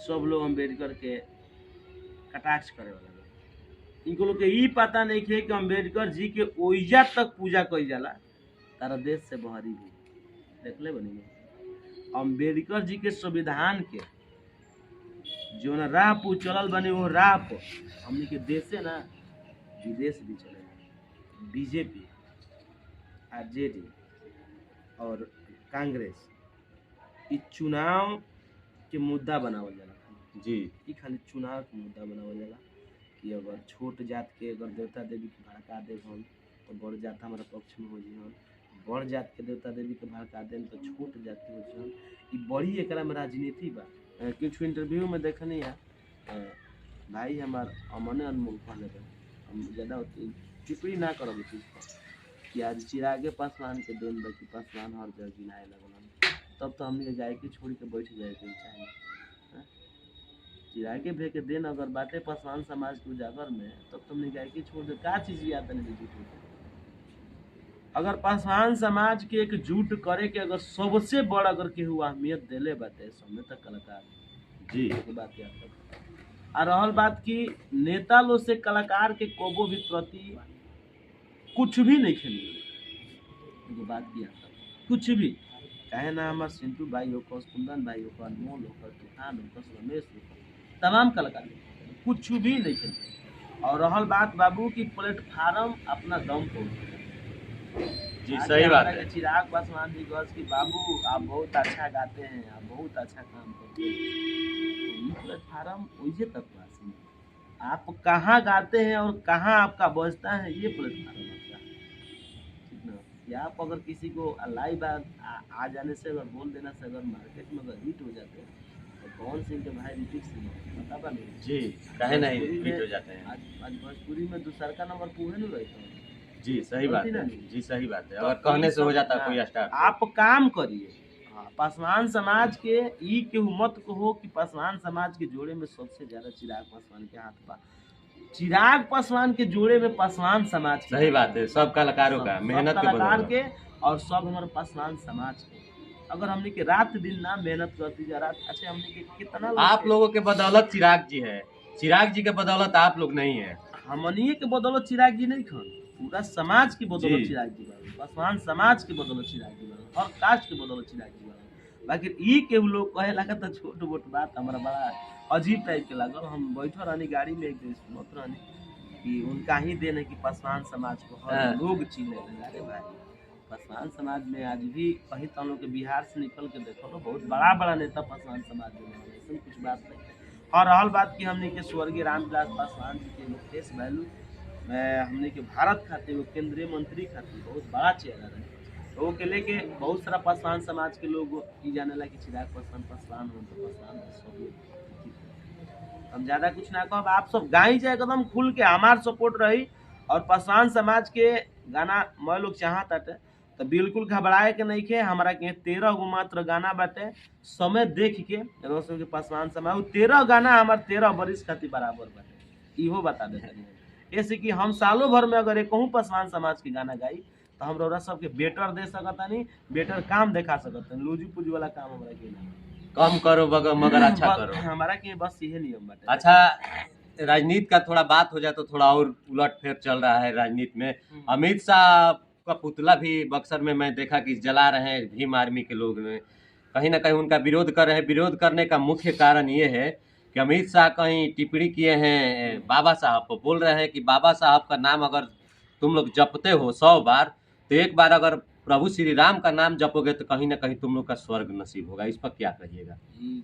सब लोग अम्बेडकर के कटाक्ष करे वाला लोग। इनको लोग के ई पता नहीं है कि अम्बेडकर जी के ओइजा तक पूजा कई जाला तारा देश से बहरी भी देखले बनी। अम्बेडकर जी के संविधान के जो ना राह पे चलल बने वो राह पे हमनी के देश से ना विदेश भी चले। बीजेपी आरजेडी और कांग्रेस इ चुनाव के मुद्दा बनावल जाला जी। इ खाली चुनाव के मुद्दा बनावल जाला कि अगर छोट जात के अगर देवता देवी के भड़का दे हम तो बड़ जात हमारा पक्ष में हो जी हम, बड़ जात के देवता देवी के भड़का देम तो छोट जात के हो जी हम। इ बड़ी एकरा में राजनीति बा। कुछ इंटरव्यू में देखनी है भाई हमार अमने अनमोल कहले बा हम ज्यादा टिप्पणी ना करब इस चीज पर कि आज चिरागे पासवान के देन बा कि पासवान हर जगह गिनाए लगलन तब तो हमने जाए के छोड़ के बैठ जाए के चाहिए। चिरागे भे के देन अगर बाटे पासवान समाज के उजागर में तब तो हमने जाए के छोड़ दे का चीज याद नहीं जुट। अगर पासवान समाज के एक जुट करे के अगर सबसे बड़ अगर केहू अहमियत देले बाटे समय तक कलाकार जी के बात याद कर। आ रहल बात की नेता लोग से कलाकार के कोबो भी प्रति कुछ भी नहीं खेली बात किया कुछ भी चाहे ना हमार सिंटू भाई हो कुंदन भाई हो अनमोल हो तूफान हो रमेश हो तमाम कलाकार कुछ भी नहीं खेली। और रहल बात बाबू की प्लेटफार्म अपना दम पर जी सही बात है। चिराग पासवान जी गज की बाबू आप बहुत अच्छा गाते हैं आप बहुत अच्छा काम करते हैं प्लेटफार्म वही तक वासी आप कहाँ गाते हैं और कहाँ आपका बजता है ये प्लेटफार्म आपका ठीक ना। या आप अगर किसी को लाइव आ जाने से अगर बोल देना से अगर मार्केट में अगर हिट हो जाते हैं तो कौन सिंह के भाई ऋतिक सिंह पता बा नहीं जी कहे नहीं हिट हो जाते हैं। आज भोजपुरी में दूसरा का नंबर पूरे नहीं रहता है। जी सही बात है जी सही बात है। अगर कहने से हो जाता है कोई स्टार आप काम करिए। पासवान समाज के ई के मत कहो कि पासवान समाज के जोड़े में सबसे ज्यादा चिराग पासवान के हाथ पा चिराग पासवान के जोड़े में पासवान समाज के सही बात है। सब कलाकारों का मेहनत कलाकार के और सब हमारे पासवान समाज के अगर हमने के रात दिन ना मेहनत करती जा रात अच्छा हमने के कितना आप लोगों के बदौलत चिराग जी है। चिराग जी के बदौलत आप लोग नहीं है। हमनिए के बदौलत चिराग जी नहीं खान पूरा समाज की बदौलत चिराग जी बा पासवान समाज के बदौलत चिराग जी बा और कास्ट के बदौलत चिराग जी बा। बाकी ई के लोग कहे लगा तो छोट मोट बात हमारा बड़ा अजीब टाइप के लागल। हम बैठो रहनी गाड़ी में एक दिन सुनत रहनी कि उनका ही देन है कि पासवान समाज को हर लोग चीने अरे भाई पासवान समाज में आज भी कहीं तो लोग के बिहार से निकल के देखो बहुत बड़ा बड़ा नेता पासवान समाज में ऐसा कुछ बात नहीं। और रहल बात की हमने के स्वर्गीय रामविलास पासवान जी के फेस वैल्यू हमने के भारत खातिर वो केंद्रीय मंत्री खातिर बहुत बड़ा चेहरा रहे तो के लेके बहुत सारा पासवान समाज के लोग ई जाने ला कि चिराग पासवान पासवान हो तो पासवान सब हम ज्यादा कुछ ना कहब आप सब गाई जाए एकदम खुल के हमार सपोर्ट रही और पासवान समाज के गाना मैं लोग चाहत तो बिल्कुल घबराए के नहीं के हमारा के 13 गो मात्र गाना बाटे समय देख के रोशन के पासवान समाज 13 गाना हमार 13 बरिस खातिर बराबर बाटे इहो बता देते ऐसे कि हम सालों भर में अगर एक पासवान समाज के गाना गाई तो हम रौरा सबके बेटर दे सकता नहीं बेटर काम दिखा सकता लूजू पूजी वाला काम हमारा के कम करो मगर अच्छा करो हमारा के बस यही नियम बाटे। अच्छा राजनीति का थोड़ा बात हो जाए तो थोड़ा और उलट फेर चल रहा है राजनीति में। अमित शाह का पुतला भी बक्सर में मैं देखा कि जला रहे हैं भीम आर्मी के लोग ने कहीं ना कहीं उनका विरोध कर रहे हैं। विरोध करने का मुख्य कारण ये है कि अमित शाह कहीं टिप्पणी किए हैं बाबा साहब को बोल रहे हैं कि बाबा साहब का नाम अगर तुम लोग जपते हो 100 बार तो एक बार अगर प्रभु श्री राम का नाम जपोगे तो कहीं ना कहीं तुम लोग का स्वर्ग नसीब होगा। इस पर क्या कहिएगा?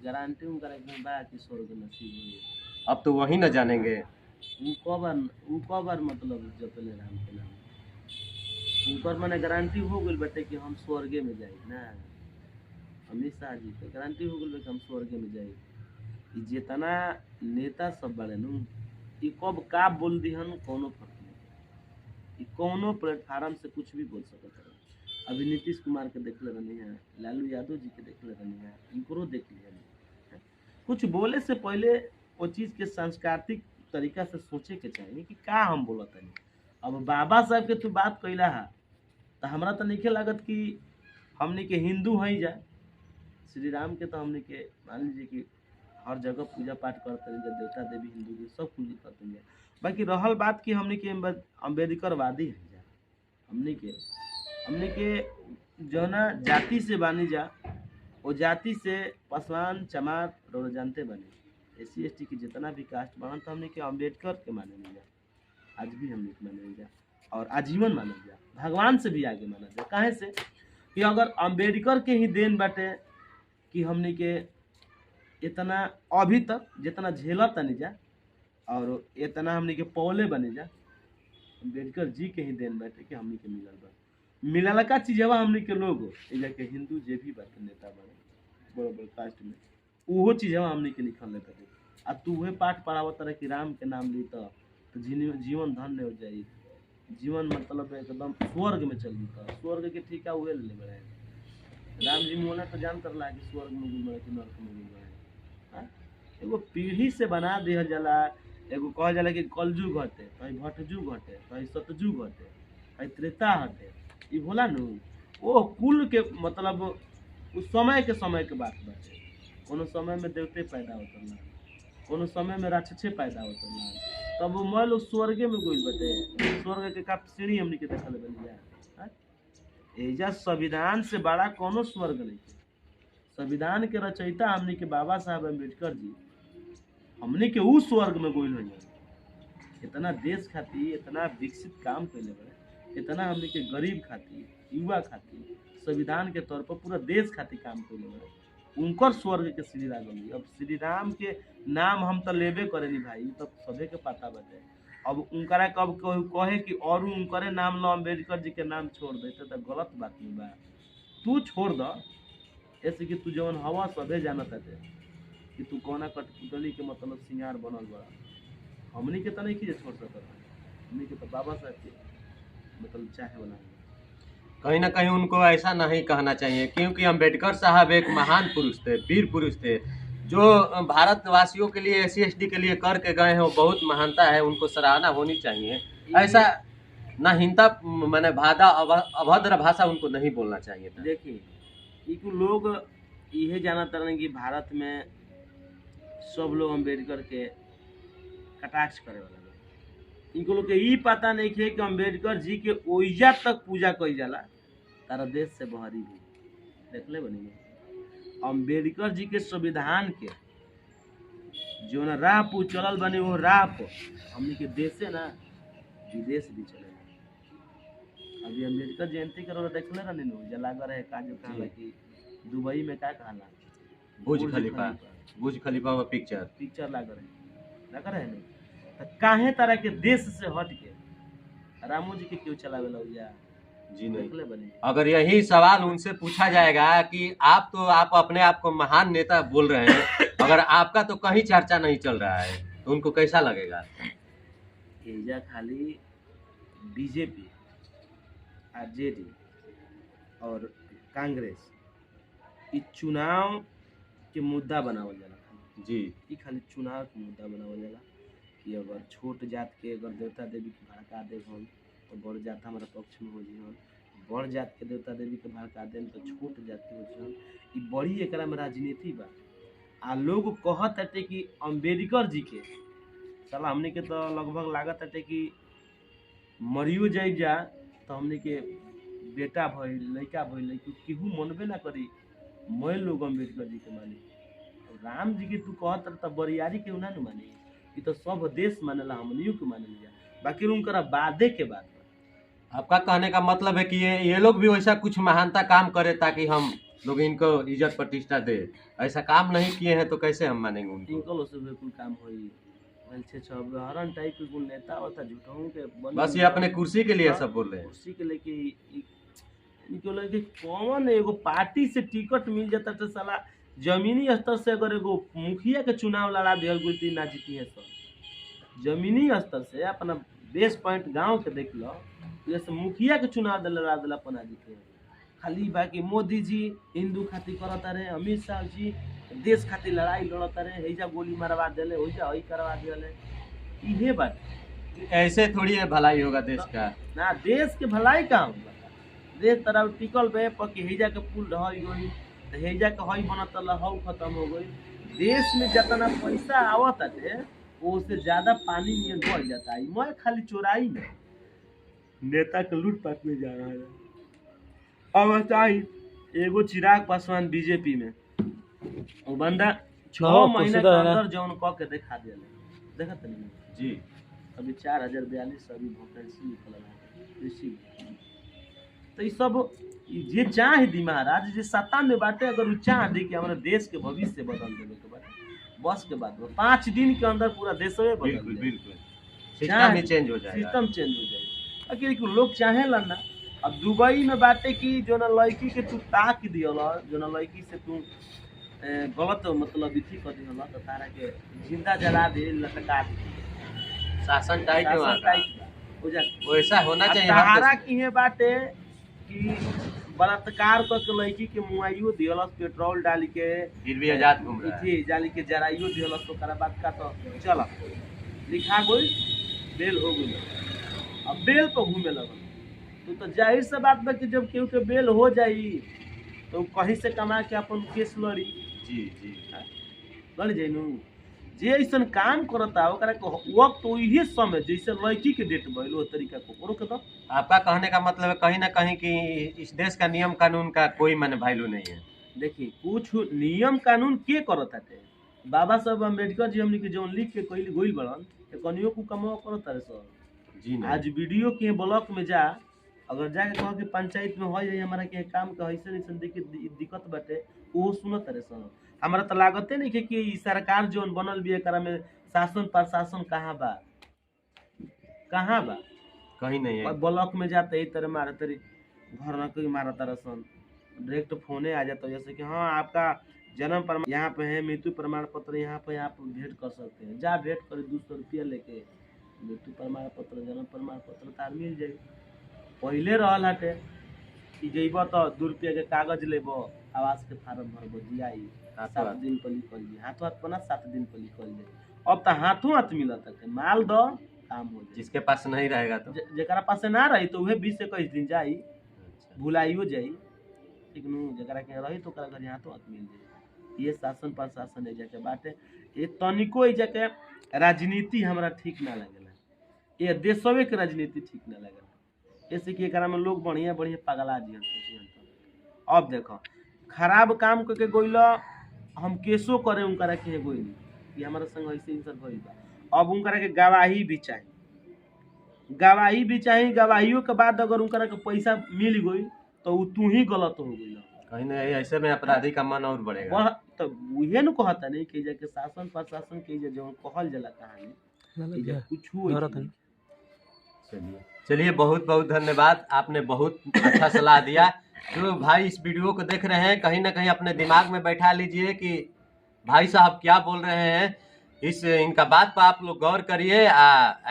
गारंटी उनका एकदम बा कि स्वर्ग नसीब होगा। अब तो वही न जानेंगे वो कबर मतलब जपले राम के नाम ऊपर मैंने गारंटी हो गई बेटे कि हम स्वर्गे में जाए ना अमित शाह जी के गारंटी हो गई कि हम स्वर्गे में जाए। जितना नेता सब बड़े नु कब का बोल दिहन कोनो फर्क नहीं कोनो प्लेटफार्म से कुछ भी बोल सकता है। अभी नीतीश कुमार के देख ले रही है लालू यादव जी के देख ले रही है इनको देख लिया कुछ बोले से पहले वो चीज़ के सांस्कृतिक तरीका से सोचे के चाहिए कि का हम बोलत है। अब बाबा साहब के तू बात कैला है तो हमारा तो नहीं लागत कि हमने के हिंदू हैं जाए श्री राम के तो हमने के मान लीजिए कि हर जगह पूजा पाठ करते हैं, देवता देवी हिंदू के सब पूजा करते हैं। बाकी रहल बात कि हमने के अम्बेडकरवादी है जा, हमने के जो ना जाति से बानी जा, वो जाति से पासवान चमार रो जानते बने, SC ST की जितना भी कास्ट बना तो हमने के अम्बेडकर के माने नहीं जा, आज भी हमने के माने नहीं जा और आजीवन माना जा, भगवान से भी आगे माना जा। काहे से कि अगर अम्बेडकर के ही देन बाटे कि हमने के इतना अभी तक जितना झेला तनी जा और इतना हमने के पौले बने जा, अम्बेडकर जी के ही देन बाटे कि हमने के मिलल बा। मिलल का चीजवा हमने के लोग एजा के हिंदू जे भी बाटे नेता बने बड़ बड़ कास्ट में, उहो चीजवा हमने के लिखल बाटे। आ तू उहे पाठ पढ़ावत रहे कि राम के नाम ली तो जीवन धन्य हो जाई, जीवन मतलब एकदम स्वर्ग में चल जीता। स्वर्ग के ठीका उहे ले बड़े राम जी मोना तो जानत रहा कि स्वर्ग में गुल कि नरक में गुल बड़े। एगो पीढ़ी से बना दिया जाला, एगो कहल जाला कि कलजुग हटे, कहीं भटजुग हटे, कहीं सतजुग हटे, कहीं त्रेता हटे। ई होला नु ओ कुल के मतलब उस समय के बात बाटे। कोनो समय में देवते पैदा होत ना, कोनो समय में राक्षसे पैदा होत ना, तब वो मल स्वर्गे में गइल बाटे। स्वर्ग के का सीढ़ी हमनी के देखल बनी जा। एजा संविधान से बड़ा कोनो स्वर्ग नहीं है। संविधान के रचयिता हमनी के बाबा साहब अम्बेडकर जी, हमनी के उस स्वर्ग में गइल हई। इतना देश खातिर इतना विकसित काम कैले बड़े, इतना हमनी के गरीब खातिर, युवा खातिर, संविधान के तौर पर पूरा देश खातिर काम कैले बड़े। उनकर स्वर्ग के श्री लागल। अब श्री राम के नाम हम तो लेबे करेनी भाई, तब सबे के पता बाटे। अब उनकरा कब कहे कि और उनकरे नाम लो, अम्बेडकर जी के नाम छोड़ देते तो गलत बात नहीं बा। तू छोड़ द, ऐसे कि तू जवन हवा सबे जानत है कि तू कोना कठपुतली के मतलब सिंगार बनल बड़ा। हमनी के तो नहीं कि छोड़ सकत, हमनी के तो बाबा साहब के मतलब चाहे वाला। कहीं ना कहीं उनको ऐसा नहीं कहना चाहिए, क्योंकि अम्बेडकर साहब एक महान पुरुष थे, वीर पुरुष थे, जो भारतवासियों के लिए SC ST के लिए करके गए हैं। वो बहुत महानता है, उनको सराहना होनी चाहिए। ऐसा ना हिंसा मैंने अभद्र भाषा उनको नहीं बोलना चाहिए था। देखिए लोग यह जाना तरन कि भारत में सब लोग अम्बेडकर के कटाक्ष करे वाला लोग। इनको लोग के ई पता नहीं है कि अम्बेडकर जी के ओइजा तक पूजा कई जाला तारा देश से बहरी भी देखले बनी। अम्बेडकर जी के संविधान के जो ना राह पर चलल बने, वो राह पर हमनी के देश से ना विदेश भी चले। अभी अम्बेडकर जयंती करो देखले रहनी नु जलागर है काजू कहला कि दुबई में का कहला बुर्ज खलीफा में पिक्चर लागर है नहीं। तो काहे तरह के देश से हट के रामो जी के क्यों चलावेला उजा जी नहीं। अगर यही सवाल उनसे पूछा जाएगा कि आप अपने आप को महान नेता बोल रहे हैं, अगर आपका तो कहीं चर्चा नहीं चल रहा है, तो उनको कैसा लगेगा? एजा खाली बीजेपी, RJD और कांग्रेस ई चुनाव के मुद्दा बनावल जाला जी। ई खाली चुनाव के मुद्दा बनावल जाला कि अगर छोट जात के अगर देवता देवी के भड़का दे हम तो बड़ जात हमारा पक्ष में हो जी, बड़ जात के देवता देवी के भड़का देम तो छोट जात के हो जी। ई बड़ी एकरा में राजनीति बा। आ लोग कहत हटे कि अम्बेडकर जी के साला हमने के तो लगभग लागत हटे कि मरियो जाई जा तो हमने के बेटा भइल लड़का भइल केहू मनबे ना करी, मैं लोग अम्बेडकर जी के मानी। राम जी के तू कहत तो बरियारी के ना मानी, ये तो सब देश मानेला, हमनियों के माने जा। बाकी उनकरा बादे के बाद आपका कहने का मतलब है कि ये लोग भी वैसा कुछ महानता काम करे ताकि हम लोग इनको इज्जत प्रतिष्ठा दे। ऐसा काम नहीं किए हैं तो कैसे हम मानेंगे उनको? इनको से बिल्कुल काम होई अच्छे हरण टाइप के गुण नेता होता झूठों के बस ये अपने कुर्सी के लिए सब बोल रहे हैं। कुर्सी के लेके इनको लेके कौन एगो पार्टी से टिकट मिल जाता तो साला जमीनी स्तर से अगर एगो मुखिया के चुनाव लड़ा दिया गुलती ना जीती है सब। जमीनी स्तर से अपना बेस पॉइंट गांव के देख लो, जैसे मुखिया के चुनाव लड़ा दिला अपना जीते। खाली बाकी मोदी जी हिंदू खातिर करता रहे, अमित शाह जी देश खातिर लड़ाई लड़ता रहे, हैजा गोली मारवा दिले, हैजा हई करवा दिले। इहे बात ऐसे थोड़ी है भलाई होगा देश का ना, देश के भलाई का होगा। देश तरह टिकल बे पकी हैजा के पुल ढह गई तो हैजा के हई बनत हऊ खत्म हो गई, देश में जितना पैसा आवत है उससे ज्यादा पानी में बढ़ जाता है। मैं खाली चोराई में नेता के लूटपाट में जा रहा है। अब बताई एगो चिराग पासवान बीजेपी में वो बंदा 6 महीने के अंदर जौन कह के दिखा दिया देखा तनी जी अभी 4042 अभी वैकेंसी निकल है कृषि में। तो ये सब ये चाह दी महाराज जे सत्ता में बाटे अगर वो चाह दी कि हमारे देश के भविष्य बदल देवे के बाटे बस के बाद 5 दिन के अंदर पूरा देश में बदल बिल्कुल दे। बिल्कुल सिस्टम ही चेंज हो जाएगा। सिस्टम चेंज हो जाएगा कि लोग चाहे ना। अब दुबई में बाटे की जो ना लड़की के तू ताक दियल जो ना लड़की से तू गलत मतलब इथी कर दियल तो तारा के जिंदा जला दे लटका दे। शासन टाइट है वहाँ का। हो जा वैसा होना चाहिए। तारा की है बाटे कि बलात्कार करके लड़की के मुआइयो दियलस पेट्रोल डाल के फिर भी आजाद घूम रहा है। इथी डाल के जराइयो दियलस तो ओकरा बाद का तो चल लिखा गई बेल हो गई। अब बेल पर घूमे लगल तो जाहिर सा बात बा कि जब केहू के बेल हो जाई तो कहीं से कमा के अपन केस लड़ी जी जी लड़ जाई नु। जे ऐसन काम करता ओकरा के वक्त वही समय जैसे लड़की के डेट भइल ओ तरीका को करो के तो। आपका कहने का मतलब है कहीं ना कहीं कि इस देश का नियम कानून का कोई मन वैल्यू नहीं है। देखिए कुछ नियम कानून के करता थे बाबा साहब अम्बेडकर जी हमनी के जो लिख के कइल गइल बड़न कनियो को कमाओ करता रे सर। जी नहीं। आज वीडियो के ब्लॉक में जा अगर जाके कहो कि पंचायत में हो जाए हमारा के काम का ऐसे ऐसे दिक्कत बाटे वो सुनत रे सर। हमारा तो लागते नहीं कि ई सरकार जोन बनल भी एकरा में शासन प्रशासन कहाँ बा कहीं नहीं है। ब्लॉक में जाते ही तरह मारे तरी घर न कोई मारा तरह सन डायरेक्ट फोने आ जाता जैसे कि हाँ आपका जन्म प्रमाण यहाँ पे है मृत्यु प्रमाण पत्र यहाँ पे आप भेंट कर सकते हैं। जा भेंट करे 200 रुपया लेके मृत्यु प्रमाण पत्र जन्म प्रमाण पत्र तार मिल जाए। पहले रहल हटे कि जइब तो 2 रुपया के कागज लेब आवास के फार्म भरब दियाई 7 दिन पर निकल जाए हाथों हाथ बना 7 दिन पर निकल जाए। अब तो हाथों हाथ मिलत है माल दो काम हो जाए। जिसके पास नहीं रहेगा तो जरा पास ना रही तो वह 20 से 21 दिन जाई भुलाइयो जाई ठीक नु जरा के रही तो ओकरा घर हाथों हाथ मिल जाए। ये शासन प्रशासन है जाके बाटे ये तनिको है जाके राजनीति हमरा ठीक ना लगेला। ये देशवे के राजनीति ठीक ना लगेला ऐसे कि एकरा में लोग बढ़िया बढ़िया पगला जियन। अब देखो खराब काम करके गोइल हम केसो करे उनकरा के गोइल कि हमारा संग ऐसे इंसर भइल बा। अब उनकरा के गवाही भी चाहिए गवाहियों के बाद अगर उनकरा के पैसा मिल गई तो उ तू ही गलत हो गई। कहीं ना ऐसे में अपराधी का मन और बढ़ेगा। तो उहे न कहता नहीं कि जाके शासन प्रशासन के जो कहल जाला कहानी कुछ चलिए बहुत बहुत धन्यवाद। आपने बहुत अच्छा सलाह दिया। जो भाई इस वीडियो को देख रहे हैं कहीं ना कहीं अपने दिमाग में बैठा लीजिए कि भाई साहब क्या बोल रहे हैं। इनका बात पर आप लोग गौर करिए।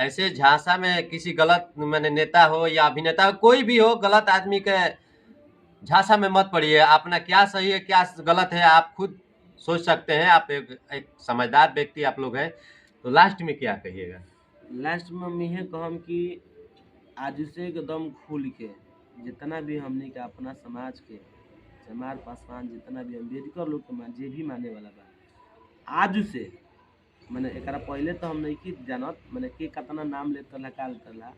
ऐसे झांसा में किसी गलत मैंने नेता हो या अभिनेता हो कोई भी हो गलत आदमी के झांसा में मत पड़िए। अपना क्या सही है क्या गलत है आप खुद सोच सकते हैं। आप एक समझदार व्यक्ति आप लोग हैं तो लास्ट में क्या कहिएगा? लास्ट में हम यह कहम कि आज से एकदम खुल के जितना भी हमने का अपना समाज के चमार पासवान जितना भी अम्बेडकर लोग के जे भी माने वाला बा आज से मैंने एक पहले तो हम नहीं की जानत मैंने के कितना नाम लेता काल करला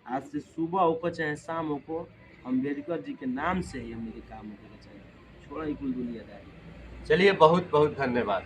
आज से सुबह होको चाहे शाम होको अम्बेडकर जी के नाम से ही हमने के काम होना चाहिए। छोड़ा कुल दुनियादारी। चलिए बहुत बहुत धन्यवाद।